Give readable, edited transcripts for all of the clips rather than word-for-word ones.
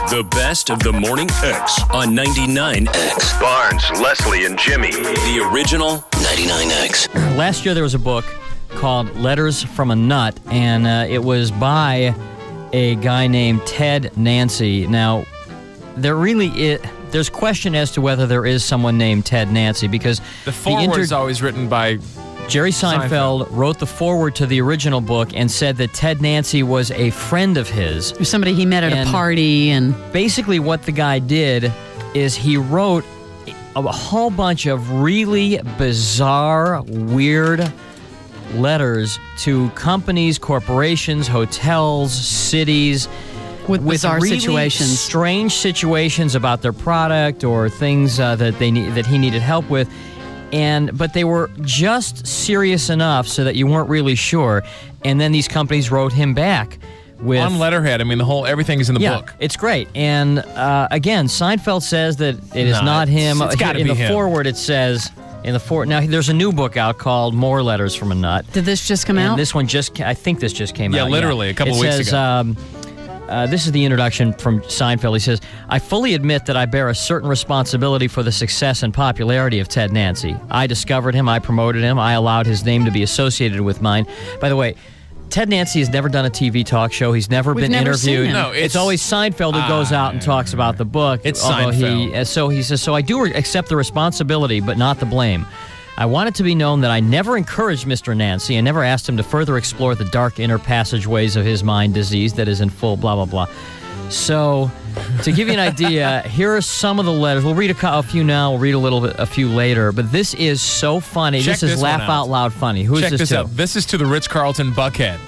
The best of the Morning X on 99X. Barnes, Leslie, and Jimmy. The original 99X. Last year there was a book called Letters from a Nut, and it was by a guy named Ted Nancy. Now, there's question as to whether there is someone named Ted Nancy, because the foreword is always written by Jerry Seinfeld wrote the foreword to the original book and said that Ted Nancy was a friend of his. Or somebody he met at a party. And basically what the guy did is he wrote a whole bunch of really bizarre, weird letters to companies, corporations, hotels, cities, with bizarre really situations, strange situations about their product or things that he needed help with. But they were just serious enough so that you weren't really sure. And then these companies wrote him back with on letterhead. I mean, everything is in the book. It's great. And again, Seinfeld says that it is not him. It's got to be him. In the foreword, it says now there's a new book out called More Letters from a Nut. Did this just come out? This one I think this just came out. Yeah, literally a couple weeks ago. This is the introduction from Seinfeld. He says, I fully admit that I bear a certain responsibility for the success and popularity of Ted Nancy. I discovered him. I promoted him. I allowed his name to be associated with mine. By the way, Ted Nancy has never done a TV talk show. He's never been interviewed. Seen him. No, it's always Seinfeld who goes out and talks about the book. It's Seinfeld. So he says, so I do accept the responsibility, but not the blame. I want it to be known that I never encouraged Mr. Nancy and never asked him to further explore the dark inner passageways of his mind disease that is in full blah, blah, blah. So, to give you an idea, here are some of the letters. We'll read a few now. We'll read a few later. But this is so funny. Check this is laugh out loud funny. Who is this to? Out. This is to the Ritz Carlton Buckhead.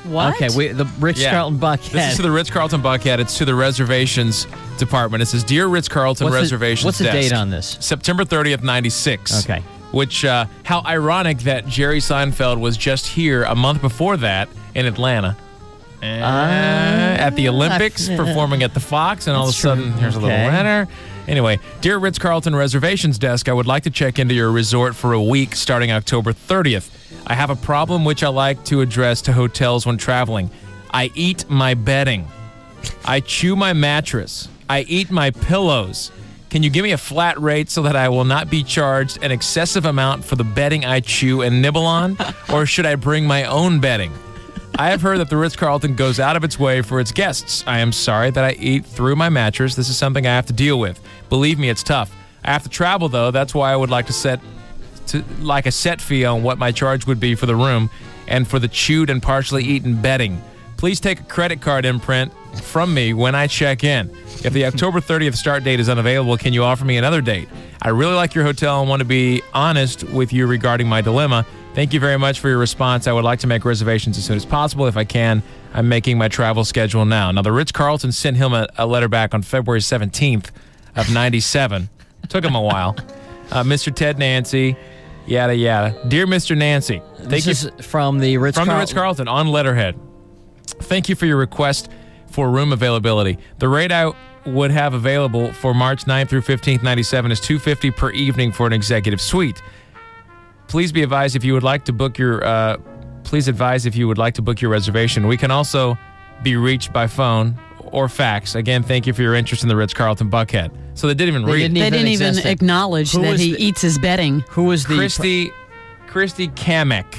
What? Okay, the Ritz Carlton Buckhead. This is to the Ritz Carlton Buckhead. It's to the reservations department. It says, Dear Ritz Carlton Reservations What's the Desk. date on this? September 30th, 96. Okay. Which, how ironic that Jerry Seinfeld was just here a month before that in Atlanta. At the Olympics, performing at the Fox, and all of a sudden, here's a little letter. Anyway, Dear Ritz Carlton Reservations Desk, I would like to check into your resort for a week starting October 30th. I have a problem which I like to address to hotels when traveling. I eat my bedding. I chew my mattress. I eat my pillows. Can you give me a flat rate so that I will not be charged an excessive amount for the bedding I chew and nibble on? Or should I bring my own bedding? I have heard that the Ritz-Carlton goes out of its way for its guests. I am sorry that I eat through my mattress. This is something I have to deal with. Believe me, it's tough. I have to travel, though. That's why I would like a set fee on what my charge would be for the room and for the chewed and partially eaten bedding. Please take a credit card imprint from me when I check in. If the October 30th start date is unavailable, can you offer me another date? I really like your hotel and want to be honest with you regarding my dilemma. Thank you very much for your response. I would like to make reservations as soon as possible. If I can, I'm making my travel schedule now. Now, the Ritz-Carlton sent him a letter back on February 17th of 97. Took him a while. Mr. Ted Nancy, yada, yada. Dear Mr. Nancy. This is from the Ritz-Carlton? From the Ritz-Carlton on letterhead. Thank you for your request for room availability. The rate I would have available for March 9th through 15th, 97 is $250 per evening for an executive suite. Please be advised if you would like to book your reservation. We can also be reached by phone or fax. Again, thank you for your interest in the Ritz-Carlton Buckhead. So they didn't even read. They didn't even acknowledge that he eats his bedding. Who was the Christy Kamak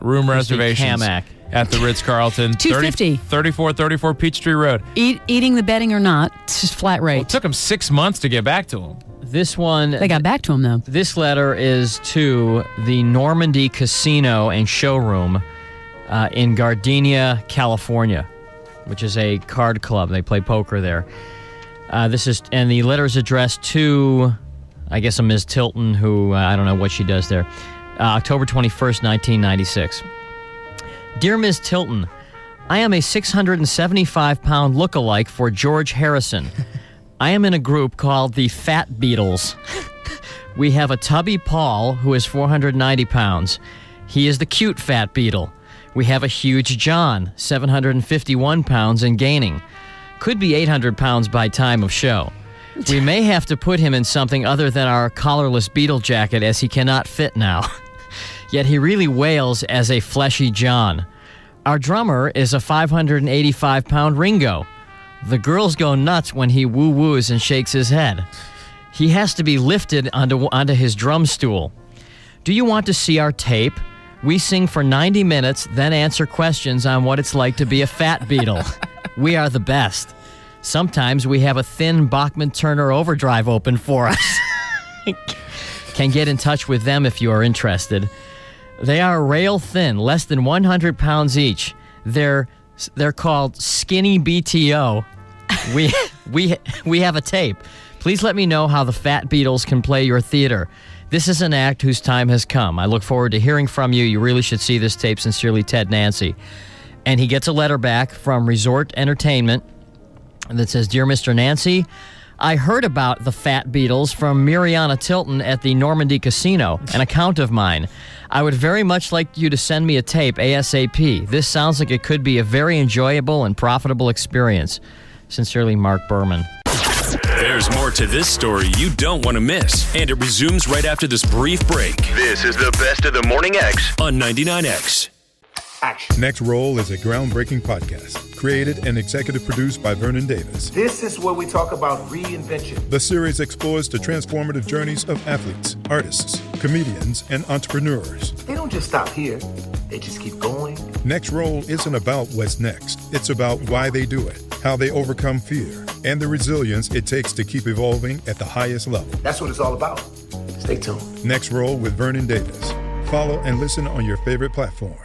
room reservations at the Ritz-Carlton, $250. 3434 Peachtree Road. Eating the bedding or not, it's just flat rate. Well, it took him 6 months to get back to him. This one... They got back to him, though. This letter is to the Normandy Casino and Showroom in Gardenia, California, which is a card club. They play poker there. And the letter is addressed to, I guess, a Ms. Tilton, who I don't know what she does there. October 21st, 1996. Dear Ms. Tilton, I am a 675-pound look-alike for George Harrison. I am in a group called the Fat Beatles. We have a tubby Paul, who is 490 pounds. He is the cute Fat Beatle. We have a huge John, 751 pounds and gaining. Could be 800 pounds by time of show. We may have to put him in something other than our collarless Beatle jacket, as he cannot fit now. Yet he really wails as a fleshy John. Our drummer is a 585-pound Ringo. The girls go nuts when he woo-woos and shakes his head. He has to be lifted onto his drum stool. Do you want to see our tape? We sing for 90 minutes, then answer questions on what it's like to be a Fat Beatle. We are the best. Sometimes we have a thin Bachman-Turner overdrive open for us. Can get in touch with them if you are interested. They are rail thin, less than 100 pounds each. They're called Skinny BTO. We have a tape. Please let me know how the Fat Beatles can play your theater. This is an act whose time has come. I look forward to hearing from you. You really should see this tape. Sincerely, Ted Nancy. And he gets a letter back from Resort Entertainment that says, Dear Mr. Nancy, I heard about the Fat Beatles from Mariana Tilton at the Normandy Casino, an account of mine. I would very much like you to send me a tape ASAP. This sounds like it could be a very enjoyable and profitable experience. Sincerely, Mark Berman. There's more to this story you don't want to miss, and it resumes right after this brief break. This is the best of the Morning X on 99X. Action. Next Roll is a groundbreaking podcast created and executive produced by Vernon Davis. This is where we talk about reinvention. The series explores the transformative journeys of athletes, artists, comedians, and entrepreneurs. They don't just stop here. They just keep going. Next Roll isn't about what's next. It's about why they do it, how they overcome fear, and the resilience it takes to keep evolving at the highest level. That's what it's all about. Stay tuned. Next Roll with Vernon Davis. Follow and listen on your favorite platform.